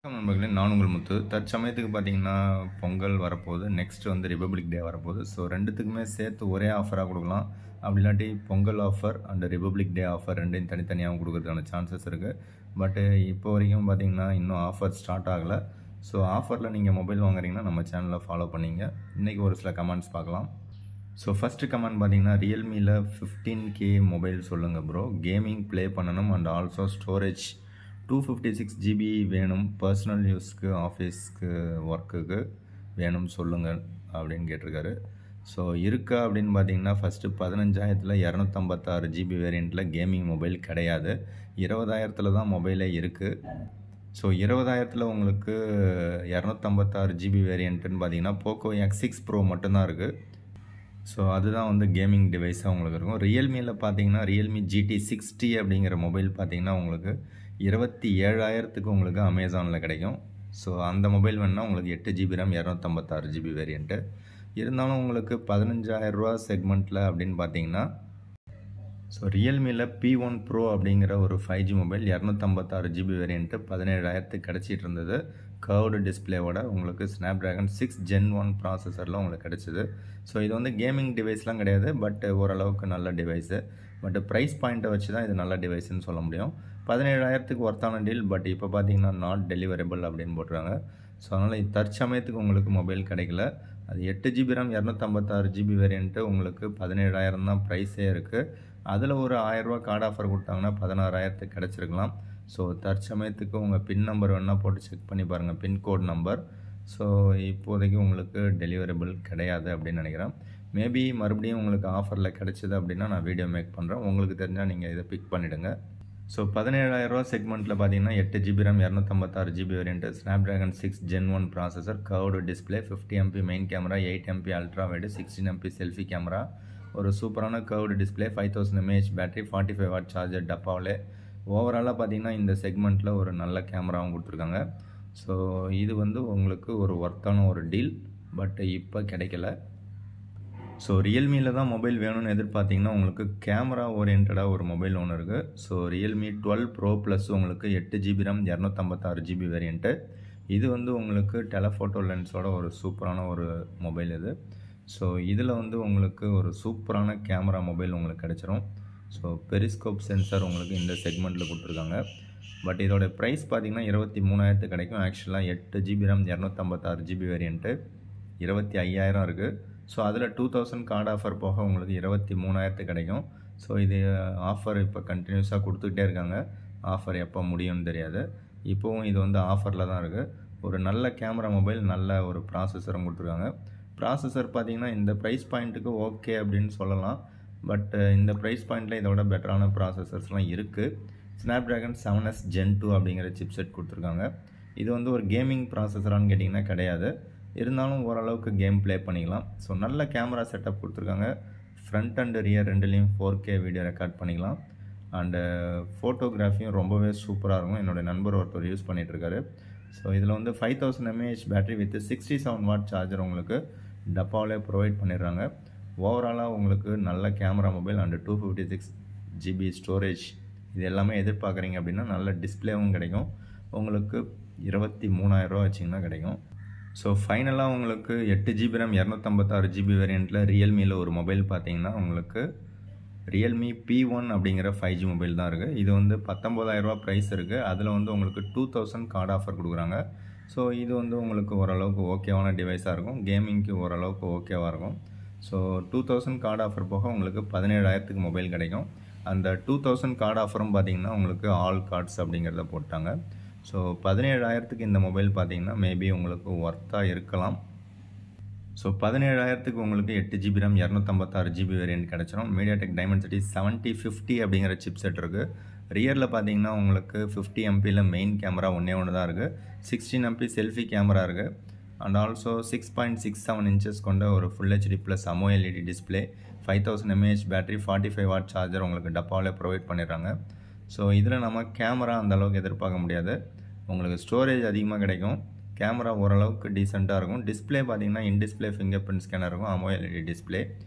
வணக்கம் நண்பர்களே, நான் உங்கள் முத்து. தற்சமயத்துக்கு பார்த்தீங்கன்னா பொங்கல் வரப்போகுது, நெக்ஸ்ட் வந்து ரிபப்ளிக் டே வரப்போகுது. ஸோ ரெண்டுத்துக்குமே சேர்த்து ஒரே ஆஃபராக கொடுக்கலாம். அப்படி இல்லாட்டி Pongal offer and republic day offer ரெண்டையும் தனித்தனியாகவும் கொடுக்கறதுக்கான சான்சஸ் இருக்குது. பட்டு இப்போ வரைக்கும் பார்த்தீங்கன்னா இன்னும் ஆஃபர் ஸ்டார்ட் ஆகலை. ஸோ ஆஃபரில் நீங்கள் மொபைல் வாங்குறீங்கன்னா நம்ம சேனலை ஃபாலோ பண்ணிங்க. இன்றைக்கி ஒரு சில கமெண்ட்ஸ் பார்க்கலாம். ஸோ ஃபஸ்ட்டு கமெண்ட் பார்த்தீங்கன்னா, ரியல்மியில் 15K மொபைல் சொல்லுங்கள் ப்ரோ, கேமிங் ப்ளே பண்ணணும் அண்ட் ஆல்சோ ஸ்டோரேஜ் 256 GB வேணும், பர்சனல் யூஸ்க்கு ஆஃபீஸ்க்கு ஒர்க்குக்கு வேணும் சொல்லுங்கள் அப்படின்னு கேட்டிருக்காரு. ஸோ இருக்கா அப்படின்னு பார்த்தீங்கன்னா, ஃபஸ்ட்டு 15,000 256 GB வேரியண்ட்டில் கேமிங் மொபைல் கிடையாது. 20,000 தான் மொபைலே இருக்குது. ஸோ 20,000 உங்களுக்கு 256 GB வேரியண்ட்டுன்னு பார்த்தீங்கன்னா போக்கோ X6 Pro மட்டும்தான் இருக்குது. ஸோ அதுதான் வந்து கேமிங் டிவைஸாக உங்களுக்கு இருக்கும். ரியல்மியில் பார்த்தீங்கன்னா ரியல்மி GT60 அப்படிங்கிற மொபைல் பார்த்தீங்கன்னா உங்களுக்கு 27,000 உங்களுக்கு அமேசானில் கிடைக்கும். ஸோ அந்த மொபைல் வேணுன்னா உங்களுக்கு 8GB RAM 256 GB வேரியண்ட்டு இருந்தாலும் உங்களுக்கு 15,000 ரூபா செக்மெண்ட்டில் அப்படின்னு பார்த்தீங்கன்னா, ஸோ ரியல்மியில் P1 Pro அப்படிங்கிற ஒரு 5G மொபைல் 256 GB வேரியண்ட்டு 17,000 கிடச்சிட்டு இருந்தது. கர்வ்டு டிஸ்பிளேவோட உங்களுக்கு ஸ்னாப்ட்ராகன் 6 Gen 1 ப்ராசஸரில் உங்களுக்கு கிடச்சிது. ஸோ இது வந்து கேமிங் டிவைஸ்லாம் கிடையாது, பட் ஓரளவுக்கு நல்ல டிவைஸு. பட் ப்ரைஸ் பாயிண்ட்டை வச்சு தான் இது நல்ல டிவைஸ்ன்னு சொல்ல முடியும். 17,000 ஒர்த்தான டீல், பட் இப்போ பார்த்தீங்கன்னா நாட் டெலிவரபிள் அப்படின்னு போட்டுருக்காங்க. ஸோ அதனால் தற்சமயத்துக்கு உங்களுக்கு மொபைல் கிடைக்கல. அது 8GB RAM 256 GB வேரியண்ட்டு உங்களுக்கு 17,000 தான் ப்ரைஸே இருக்குது. அதில் ஒரு 1000 ரூபா கார்டு ஆஃபர் கொடுத்தாங்கன்னா 16,000 கிடச்சிருக்கலாம். ஸோ தற்சமயத்துக்கு உங்கள் பின் நம்பர் வேணால் போட்டு செக் பண்ணி பாருங்கள், பின்கோட் நம்பர். ஸோ இப்போதைக்கு உங்களுக்கு டெலிவரபிள் கிடையாது அப்படின்னு நினைக்கிறேன். மேபி மறுபடியும் உங்களுக்கு ஆஃபரில் கிடச்சிது அப்படின்னா நான் வீடியோ மேக் பண்ணுறேன், உங்களுக்கு தெரிஞ்சால் நீங்கள் இதை பிக் பண்ணிவிடுங்க. ஸோ 17,000 ரூபா செக்மெண்ட்டில் பார்த்தீங்கன்னா 8GB RAM 256 GB variant, Snapdragon 6 Gen 1 processor, curved display, 50MP main camera, 8MP ultra wide, 16MP selfie camera, ஒரு சூப்பரான curved display, 5000 mAh battery, 45 watt charger டப்பாவிலே. ஓவராலாக பார்த்தீங்கன்னா இந்த செக்மெண்ட்டில் ஒரு நல்ல கேமராவும் கொடுத்துருக்காங்க. ஸோ இது வந்து உங்களுக்கு ஒரு ஒர்த்தான ஒரு டீல், பட் இப்போ கிடைக்கல. ஸோ ரியல்மியில் தான் மொபைல் வேணும்னு எதிர்பார்த்திங்கன்னா உங்களுக்கு கேமரா ஓரியன்டாக ஒரு மொபைல் ஒன்று இருக்குது. ஸோ ரியல்மி 12 Pro ப்ளஸ் உங்களுக்கு 8GB RAM 256 GB வேரியண்ட்டு. இது வந்து உங்களுக்கு டெலஃபோட்டோ லென்ஸோட ஒரு சூப்பரான ஒரு மொபைல் இது. ஸோ இதில் வந்து உங்களுக்கு ஒரு சூப்பரான கேமரா மொபைல் உங்களுக்கு கிடச்சிரும். ஸோ பெரிஸ்கோப் சென்சார் உங்களுக்கு இந்த செக்மெண்ட்டில் கொடுத்துருக்காங்க. பட் இதோட ப்ரைஸ் பார்த்திங்கன்னா 23,000 கிடைக்கும். ஆக்சுவலாக 8GB RAM 256 GB வேரியண்ட்டு 25,000 இருக்குது. ஸோ அதில் 2,000 கார்டு ஆஃபர் போக உங்களுக்கு 23,000 கிடைக்கும். ஸோ இது ஆஃபர் இப்போ கண்டினியூஸாக கொடுத்துக்கிட்டே இருக்காங்க. ஆஃபர் எப்போ முடியும்னு தெரியாது. இப்போவும் இது வந்து ஆஃபரில் தான் இருக்குது. ஒரு நல்ல கேமரா மொபைல், நல்ல ஒரு ப்ராசஸரும் கொடுத்துருக்காங்க. ப்ராசஸர் பார்த்திங்கன்னா இந்த ப்ரைஸ் பாயிண்ட்டுக்கு ஓகே அப்படின்னு சொல்லலாம். பட் இந்த ப்ரைஸ் பாயிண்ட்டில் இதோட பெட்டரான ப்ராசஸர்ஸ்லாம் இருக்குது. ஸ்னாப்ட்ராகன் 7S Gen 2 அப்படிங்கிற சிப்செட் கொடுத்துருக்காங்க. இது வந்து ஒரு கேமிங் ப்ராசஸரான்னு கேட்டிங்கன்னா கிடையாது, இருந்தாலும் ஓரளவுக்கு கேம் ப்ளே பண்ணிக்கலாம். ஸோ நல்ல கேமரா செட்டப் கொடுத்துருக்காங்க. ஃப்ரண்ட் அண்ட் ரியர் ரெண்டுலேயும் 4K வீடியோ ரெக்கார்ட் பண்ணிக்கலாம். அண்டு ஃபோட்டோகிராஃபியும் ரொம்பவே சூப்பராக இருக்கும். என்னோடய நண்பர் ஒருத்தர் யூஸ் பண்ணிகிட்ருக்காரு. ஸோ இதில் வந்து 5000 mAh battery with 67 watt charger உங்களுக்கு டப்பாவிலே ப்ரொவைட் பண்ணிடுறாங்க. ஓவராலாக உங்களுக்கு நல்ல camera mobile and 256 GB storage இது எல்லாமே எதிர்பார்க்குறீங்க அப்படின்னா நல்ல டிஸ்பிளேவும் கிடைக்கும். உங்களுக்கு 23,000 ரூபா வச்சிங்கன்னா கிடைக்கும். ஸோ ஃபைனலாக உங்களுக்கு 8GB RAM 256 GB வேரியண்ட்டில் ரியல்மியில் ஒரு மொபைல் பார்த்தீங்கன்னா உங்களுக்கு ரியல்மி P1 அப்படிங்கிற 5G மொபைல் தான் இருக்குது. இது வந்து 19,000 ரூபா ப்ரைஸ் இருக்குது. அதில் வந்து உங்களுக்கு 2,000 கார்டு ஆஃபர் கொடுக்குறாங்க. ஸோ இது வந்து உங்களுக்கு ஓரளவுக்கு ஓகேவான டிவைஸாக இருக்கும். கேமிங்க்கு ஓரளவுக்கு ஓகேவாக இருக்கும். ஸோ 2,000 கார்டு ஆஃபர் போக உங்களுக்கு 17,000 மொபைல் கிடைக்கும். அந்த 2,000 கார்டு ஆஃபரும் பார்த்தீங்கன்னா உங்களுக்கு ஆல் கார்ட்ஸ் அப்படிங்கிறத போட்டாங்க. ஸோ 17,000 இந்த மொபைல் பார்த்தீங்கன்னா மேபி உங்களுக்கு ஒர்த்தாக இருக்கலாம். ஸோ 17,000 உங்களுக்கு 8GB RAM 256 GB வேரியண்ட் கிடச்சிரும். மீடியாடெக் டைமென்சிட்டி 7050 அப்படிங்கிற சிப்செட் இருக்குது. ரியரில் பார்த்தீங்கன்னா உங்களுக்கு 50MP மெயின் கேமரா ஒன்று தான் இருக்குது. 16MP செல்ஃபி கேமரா இருக்குது. அண்ட் ஆல்சோ 6.67 inches கொண்ட ஒரு full HD plus AMOLED display, 5000 mAh battery, 45 watt charger உங்களுக்கு டப்பாவிலே ப்ரொவைட் பண்ணிடுறாங்க. ஸோ இதில் நம்ம கேமரா அந்தளவுக்கு எதிர்பார்க்க முடியாது. உங்களுக்கு ஸ்டோரேஜ் அதிகமாக கிடைக்கும். கேமரா ஓரளவுக்கு டீசெண்டாக இருக்கும். டிஸ்பிளே பார்த்திங்கன்னா இன்டிஸ்பிளே ஃபிங்கர் பிரிண்ட் ஸ்கேனர் இருக்கும், AMOLED டிஸ்பிளே.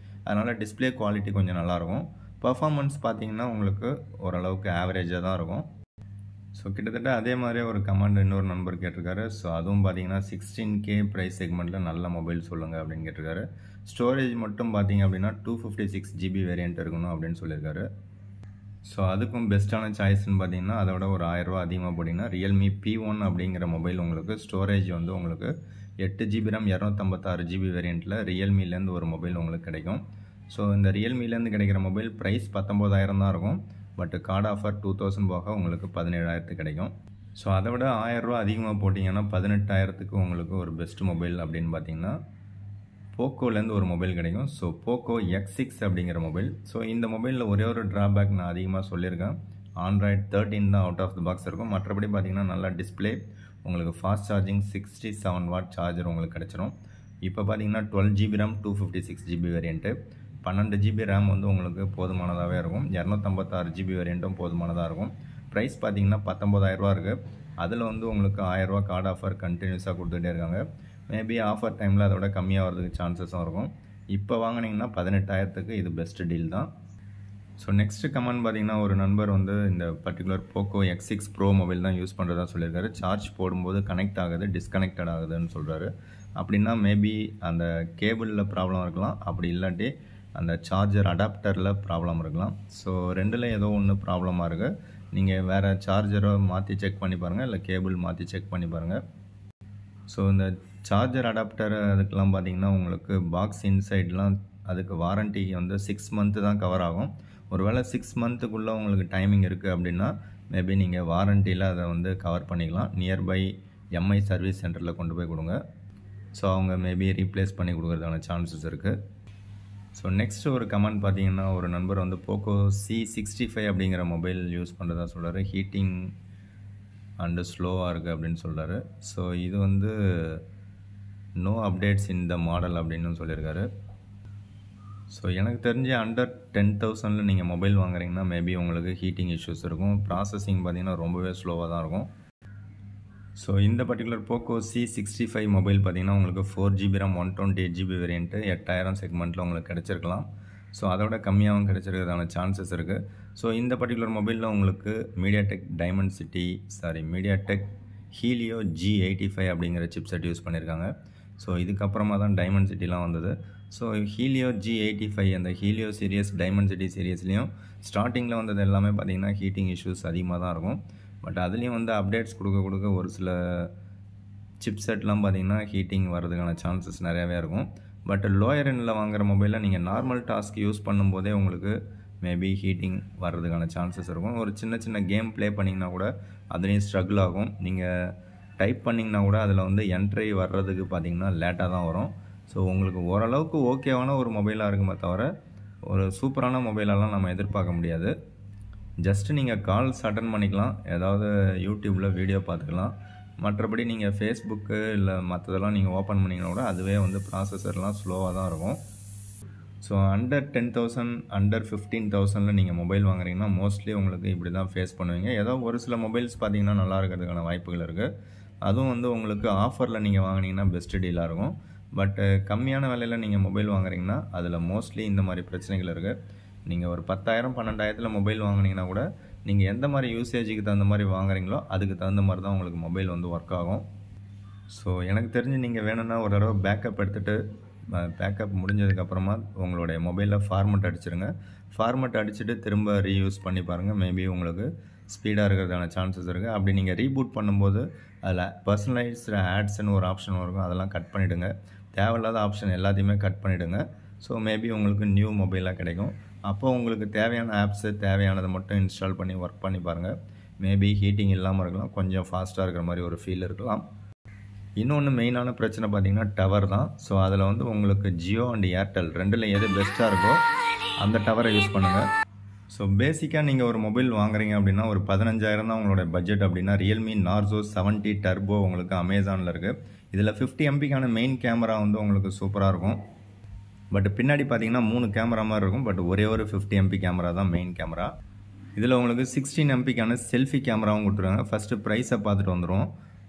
அதனால் டிஸ்பிளே குவாலிட்டி கொஞ்சம் நல்லாயிருக்கும். பர்ஃபார்மன்ஸ் பார்த்திங்கன்னா உங்களுக்கு ஓரளவுக்கு ஆவரேஜாக தான் இருக்கும். ஸோ கிட்டத்தட்ட அதே மாதிரியே ஒரு கமெண்ட் இன்னொரு நண்பர் கேட்டிருக்காரு. ஸோ அதுவும் பார்த்தீங்கன்னா 16K ப்ரைஸ் செக்மெண்ட்டில் நல்ல மொபைல் சொல்லுங்கள் அப்படின்னு கேட்டிருக்காரு. ஸ்டோரேஜ் மட்டும் பார்த்தீங்க அப்படின்னா 256GB வேரியண்ட் இருக்கணும் அப்படின்னு சொல்லியிருக்காரு. ஸோ அதுக்கும் பெஸ்ட்டான சாய்ஸ்ன்னு பார்த்தீங்கன்னா அதோட ஒரு 1000 ரூபா அதிகமாக போட்டிங்கன்னா ரியல்மி P1 அப்படிங்கிற மொபைல் உங்களுக்கு ஸ்டோரேஜ் வந்து உங்களுக்கு 8GB RAM 256GB வேரியண்ட்டில் ரியல்மிலேருந்து ஒரு மொபைல் உங்களுக்கு கிடைக்கும். ஸோ இந்த ரியல்மிலேருந்து கிடைக்கிற மொபைல் ப்ரைஸ் 19,000 தான் இருக்கும். பட் கார்டு ஆஃபர் 2000 போக உங்களுக்கு 17,000 கிடைக்கும். ஸோ அதை விட 1000 ரூபா அதிகமாக போட்டிங்கன்னா 18,000க்கு உங்களுக்கு ஒரு பெஸ்ட் மொபைல் அப்படின்னு பார்த்தீங்கன்னா போக்கோலேருந்து ஒரு மொபைல் கிடைக்கும். ஸோ போக்கோ X6 அப்படிங்கிற மொபைல். ஸோ இந்த மொபைலில் ஒரே ஒரு ட்ராபேக் நான் அதிகமாக சொல்லியிருக்கேன். Android 13 தான் அவுட் ஆஃப் த பாக்ஸ் இருக்கும். மற்றபடி பார்த்தீங்கன்னா நல்லா டிஸ்பிளே, உங்களுக்கு ஃபாஸ்ட் சார்ஜிங் 67 வாட் சார்ஜர் உங்களுக்கு கிடச்சிரும். இப்போ பார்த்தீங்கன்னா 12GB RAM 256GB variant, 12GB RAM வந்து உங்களுக்கு போதுமானதாகவே இருக்கும். 256GB வேரியண்ட்டும் போதுமானதாக இருக்கும். ப்ரைஸ் பார்த்தீங்கன்னா 19,000 ரூபா இருக்குது. அதில் வந்து உங்களுக்கு 1000 ரூபா கார்டு ஆஃபர் கண்டினியூஸாக கொடுத்துட்டே இருக்காங்க. மேபி ஆஃபர் டைமில் அதோட கம்மியாக வரதுக்கு சான்சஸும் இருக்கும். இப்போ வாங்கினீங்கன்னா 18,000க்கு இது பெஸ்ட் டீல் தான். ஸோ நெக்ஸ்ட்டு கமெண்ட் பார்த்தீங்கன்னா ஒரு நண்பர் வந்து இந்த particular Poco X6 Pro mobile தான் யூஸ் பண்ணுறதா சொல்லியிருக்காரு. சார்ஜ் போடும்போது கனெக்ட் ஆகுது, டிஸ்கனெக்டட் ஆகுதுன்னு சொல்கிறாரு. அப்படின்னா மேபி அந்த கேபிளில் ப்ராப்ளம் இருக்கலாம், அப்படி இல்லாட்டி அந்த சார்ஜர் அடாப்டரில் ப்ராப்ளம் இருக்கலாம். ஸோ ரெண்டில் ஏதோ ஒன்று ப்ராப்ளமாக இருக்குது. நீங்கள் வேறு சார்ஜரை மாற்றி செக் பண்ணி பாருங்கள், இல்லை கேபிள் மாற்றி செக் பண்ணி பாருங்கள். ஸோ இந்த சார்ஜர் அடாப்டர் அதுக்கெலாம் பார்த்தீங்கன்னா உங்களுக்கு பாக்ஸ் இன்சைட்லாம் அதுக்கு வாரண்ட்டி வந்து 6 மந்த்து தான் கவர் ஆகும். ஒருவேளை 6 மந்த்துக்குள்ளே உங்களுக்கு டைமிங் இருக்குது அப்படின்னா மேபி நீங்கள் வாரண்ட்டியில் அதை வந்து கவர் பண்ணிக்கலாம். நியர்பை எம்ஐ சர்வீஸ் சென்டரில் கொண்டு போய் கொடுங்க. ஸோ அவங்க மேபி ரீப்ளேஸ் பண்ணி கொடுக்குறதுக்கான சான்சஸ் இருக்குது. ஸோ நெக்ஸ்ட்டு ஒரு கமெண்ட் பார்த்தீங்கன்னா ஒரு நண்பர் வந்து போக்கோ C65 அப்படிங்கிற மொபைல் யூஸ் பண்ணுறதா சொல்கிறாரு. ஹீட்டிங் அண்டு ஸ்லோவாக இருக்குது அப்படின்னு சொல்கிறாரு. ஸோ இது வந்து no updates in the model அப்படின்னு சொல்லியிருக்காரு. ஸோ எனக்கு தெரிஞ்சு அண்டர் 10,000 நீங்கள் மொபைல் வாங்குறீங்கன்னா மேபி உங்களுக்கு ஹீட்டிங் இஷ்யூஸ் இருக்கும். ப்ராசஸிங் பார்த்தீங்கன்னா ரொம்பவே ஸ்லோவாக தான் இருக்கும். ஸோ இந்த பர்டிகுலர் போக்கோ C65 மொபைல் பார்த்தீங்கன்னா உங்களுக்கு 4GB RAM 128GB வேரியண்ட்டு 8000 செக்மெண்ட்டில் உங்களுக்கு கிடச்சிருக்கலாம். ஸோ அதோட கம்மியாகவும் கிடச்சிருக்கிறதான சான்சஸ் இருக்குது. ஸோ இந்த பர்டிகுலர் மொபைலில் உங்களுக்கு மீடியாடெக் ஹீலியோ G85 அப்படிங்கிற சிப்செட் யூஸ் பண்ணியிருக்காங்க. ஸோ இதுக்கப்புறமா தான் டைமண்ட் சிட்டிலாம் வந்தது. ஸோ ஹீலியோ G85 அந்த ஹீலியோ சீரியஸ் டைமண்ட் சிட்டி சீரியஸ்லேயும் ஸ்டார்டிங்கில் வந்தது எல்லாமே பார்த்திங்கன்னா ஹீட்டிங் இஷ்யூஸ் அதிகமாக தான் இருக்கும். பட் அதுலேயும் வந்து அப்டேட்ஸ் கொடுக்க ஒரு சில சிப்செட்லாம் பார்த்திங்கன்னா ஹீட்டிங் வர்றதுக்கான சான்சஸ் நிறையாவே இருக்கும். பட் லோயர் எண்டில் வாங்குகிற மொபைலில் நீங்கள் நார்மல் டாஸ்க் யூஸ் பண்ணும்போதே உங்களுக்கு மேபி ஹீட்டிங் வர்றதுக்கான சான்சஸ் இருக்கும். ஒரு சின்ன கேம் ப்ளே பண்ணிங்கன்னா கூட அதுலேயும் ஸ்ட்ரகிள் ஆகும். நீங்கள் டைப் பண்ணிங்கன்னா கூட அதில் வந்து என்ட்ரி வர்றதுக்கு பார்த்திங்கன்னா லேட்டாக தான் வரும். ஸோ உங்களுக்கு ஓரளவுக்கு ஓகேவான ஒரு மொபைலாக இருக்குமே தவிர ஒரு சூப்பரான மொபைலெல்லாம் நம்ம எதிர்பார்க்க முடியாது. ஜஸ்ட்டு நீங்கள் கால்ஸ் அட்டன் பண்ணிக்கலாம், ஏதாவது யூடியூப்பில் வீடியோ பார்த்துக்கலாம். மற்றபடி நீங்கள் ஃபேஸ்புக்கு இல்லை மற்றதெல்லாம் நீங்கள் ஓப்பன் பண்ணிங்கன்னா கூட அதுவே வந்து ப்ராசஸர்லாம் ஸ்லோவாக தான் இருக்கும். ஸோ அண்டர் 10,000 அண்டர் 15,000 நீங்கள் மொபைல் வாங்குறீங்கன்னா மோஸ்ட்லி உங்களுக்கு இப்படி தான் ஃபேஸ் பண்ணுவீங்க. ஏதோ ஒரு சில மொபைல்ஸ் பார்த்தீங்கன்னா நல்லா இருக்கிறதுக்கான வாய்ப்புகள் இருக்குது. அதுவும் வந்து உங்களுக்கு ஆஃபரில் நீங்கள் வாங்கினீங்கன்னா பெஸ்ட்டு டீலாக இருக்கும். பட் கம்மியான விலையில் நீங்கள் மொபைல் வாங்குறீங்கன்னா அதில் மோஸ்ட்லி இந்த மாதிரி பிரச்சனைகள் இருக்குது. நீங்கள் ஒரு 10,000 12,000 மொபைல் வாங்கினீங்கன்னா கூட நீங்கள் எந்த மாதிரி யூசேஜுக்கு தகுந்த மாதிரி வாங்குறீங்களோ அதுக்கு தகுந்த மாதிரி தான் உங்களுக்கு மொபைல் வந்து ஒர்க் ஆகும். ஸோ எனக்கு தெரிஞ்சு நீங்கள் வேணும்னா ஒரு தடவை பேக்கப் எடுத்துகிட்டு பேக்கப் முடிஞ்சதுக்கப்புறமா உங்களுடைய மொபைலில் ஃபார்மெட் அடிச்சிருங்க. ஃபார்மெட் அடிச்சுட்டு திரும்ப ரீயூஸ் பண்ணி பாருங்கள். மேபி உங்களுக்கு ஸ்பீடாக இருக்கிறதான சான்சஸ் இருக்குது. அப்படி நீங்கள் ரீபூட் பண்ணும்போது அதில் பர்சனலைஸ்டு ஆட்ஸ்ன்னு ஒரு ஆப்ஷன் இருக்கும், அதெல்லாம் கட் பண்ணிவிடுங்க. தேவையில்லாத ஆப்ஷன் எல்லாத்தையுமே கட் பண்ணிவிடுங்க. ஸோ மேபி உங்களுக்கு நியூ மொபைலாக கிடைக்கும். அப்போ உங்களுக்கு தேவையான ஆப்ஸு தேவையானதை மட்டும் இன்ஸ்டால் பண்ணி ஒர்க் பண்ணி பாருங்கள். மேபி ஹீட்டிங் இல்லாமல் இருக்கலாம், கொஞ்சம் ஃபாஸ்ட்டாக இருக்கிற மாதிரி ஒரு ஃபீல் இருக்கலாம். இன்னொன்று மெயினான பிரச்சனை பார்த்திங்கன்னா டவர் தான். ஸோ அதில் வந்து உங்களுக்கு ஜியோ அண்ட் ஏர்டெல் ரெண்டில் எது பெஸ்ட்டாக இருக்கோ அந்த டவரை யூஸ் பண்ணுங்கள். ஸோ பேசிக்காக நீங்கள் ஒரு மொபைல் வாங்குறீங்க அப்படின்னா ஒரு 15,000 தான் உங்களோட பட்ஜெட் அப்படின்னா ரியல்மி நார்சோ 70 டர்போ உங்களுக்கு அமேசானில் இருக்குது. இதில் 50 MPக்கான மெயின் கேமரா வந்து உங்களுக்கு சூப்பராக இருக்கும். பட் பின்னாடி பார்த்தீங்கன்னா 3 கேமரா மாதிரி இருக்கும். பட் ஒரே ஒரு 50 MP கேமரா தான் மெயின் கேமரா. இதில் உங்களுக்கு 16 MPக்கான செல்ஃபி கேமராவும் கொடுத்துருக்காங்க. ஃபஸ்ட்டு ப்ரைஸை பார்த்துட்டு வந்துடும்.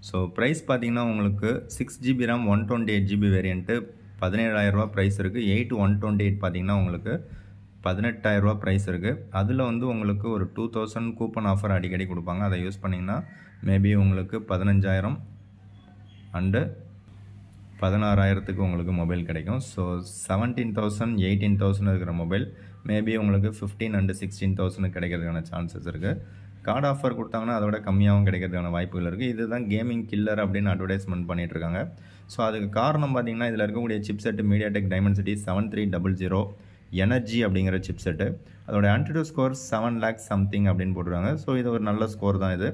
ஸோ ப்ரைஸ் பார்த்தீங்கன்னா உங்களுக்கு 6GB RAM 128GB வேரியண்ட்டு 17,000 ரூபா ப்ரைஸ் இருக்குது. 8 128 பார்த்தீங்கன்னா உங்களுக்கு 18,000 ப்ரைஸ் இருக்குது. அதில் வந்து உங்களுக்கு ஒரு 2000 கூப்பன் ஆஃபர் அடிக்கடி கொடுப்பாங்க. அதை யூஸ் பண்ணிங்கன்னா மேபி உங்களுக்கு 15,000 அண்டு 16,000க்கு உங்களுக்கு மொபைல் கிடைக்கும். ஸோ 17,000 18,000 இருக்கிற மொபைல் மேபி உங்களுக்கு 15 அண்டு 16,000 கிடைக்கிறதுக்கான சான்சஸ் இருக்குது. கார்டு ஆஃபர் கொடுத்தாங்கன்னா அதை விட கம்மியாகவும் கிடைக்கிறதுக்கான வாய்ப்புகள் இருக்குது. இதுதான் கேமிங் கில்லர் அப்படின்னு அட்வர்டைஸ்மெண்ட் பண்ணிகிட்ருக்காங்க. ஸோ அதுக்கு காரணம் பார்த்திங்கன்னா இதில் இருக்கக்கூடிய chip set MediaTek Dimensity 7300 energy அப்படிங்கிற சிப் செட்டு. அதோட ஆன்டிடூ ஸ்கோர் 7 lakhs சம்திங் அப்படின்னு போட்டுருக்காங்க. ஸோ இது ஒரு நல்ல ஸ்கோர் தான் இது.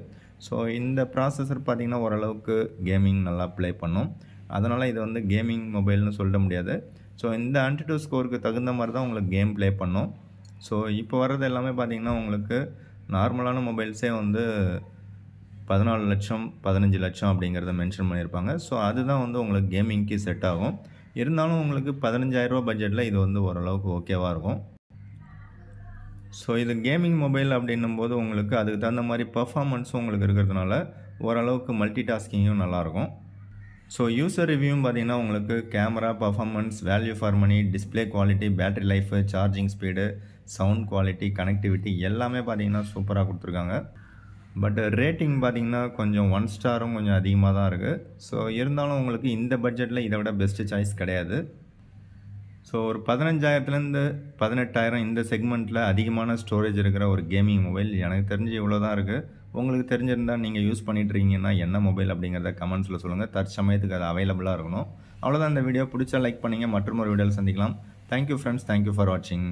ஸோ இந்த ப்ராசஸர் பார்த்திங்கன்னா ஓரளவுக்கு கேமிங் நல்லா ப்ளே பண்ணும். அதனால் இது வந்து கேமிங் மொபைல்னு சொல்ல முடியாது. ஸோ இந்த ஆன்டிடூ ஸ்கோருக்கு தகுந்த மாதிரி தான் உங்களுக்கு கேம் ப்ளே பண்ணும். ஸோ இப்போ வர்றது எல்லாமே பார்த்திங்கன்னா உங்களுக்கு நார்மலான மொபைல்ஸே வந்து 14 லட்சம் 15 லட்சம் அப்படிங்கிறத மென்ஷன் பண்ணியிருப்பாங்க. ஸோ அதுதான் வந்து உங்களுக்கு கேமிங்க்கு செட் ஆகும். இருந்தாலும் உங்களுக்கு 15,000 பட்ஜெட்டில் இது வந்து ஓரளவுக்கு ஓகேவாக இருக்கும். ஸோ இது கேமிங் மொபைல் அப்படின்னும் போது உங்களுக்கு அதுக்கு தகுந்த மாதிரி பர்ஃபார்மன்ஸும் உங்களுக்கு இருக்கிறதுனால ஓரளவுக்கு மல்டி டாஸ்கிங்கும் நல்லாயிருக்கும். ஸோ யூசர் ரிவ்யூவும் பார்த்திங்கன்னா உங்களுக்கு camera performance, value for money, display quality, battery life, charging speed, sound quality, connectivity எல்லாமே பார்த்திங்கன்னா சூப்பராக கொடுத்துருக்காங்க. பட் ரேட்டிங் பார்த்திங்கன்னா கொஞ்சம் 1 ஸ்டாரும் கொஞ்சம் அதிகமாக தான் இருக்குது. ஸோ இருந்தாலும் உங்களுக்கு இந்த பட்ஜெட்டில் இதை விட பெஸ்ட்டு சாய்ஸ் கிடையாது. ஸோ ஒரு 15,000லேருந்து 18,000 இந்த செக்மெண்ட்டில் அதிகமான ஸ்டோரேஜ் இருக்கிற ஒரு கேமிங் மொபைல் எனக்கு தெரிஞ்சு இவ்வளோ தான் இருக்குது. உங்களுக்கு தெரிஞ்சிருந்தால் நீங்கள் யூஸ் பண்ணிட்டுருக்கீங்கன்னா என்ன மொபைல் அப்படிங்கிறத கமெண்ட்ஸில் சொல்லுங்கள். தற்சமயத்துக்கு அது அவைலபிளாக இருக்கணும். அவ்வளோதான் இந்த வீடியோ. பிடிச்சா லைக் பண்ணுங்கள். மற்றும் ஒரு வீடியோவில் சந்திக்கலாம். Thank you friends. தேங்க்யூ ஃபார் வாட்சிங்.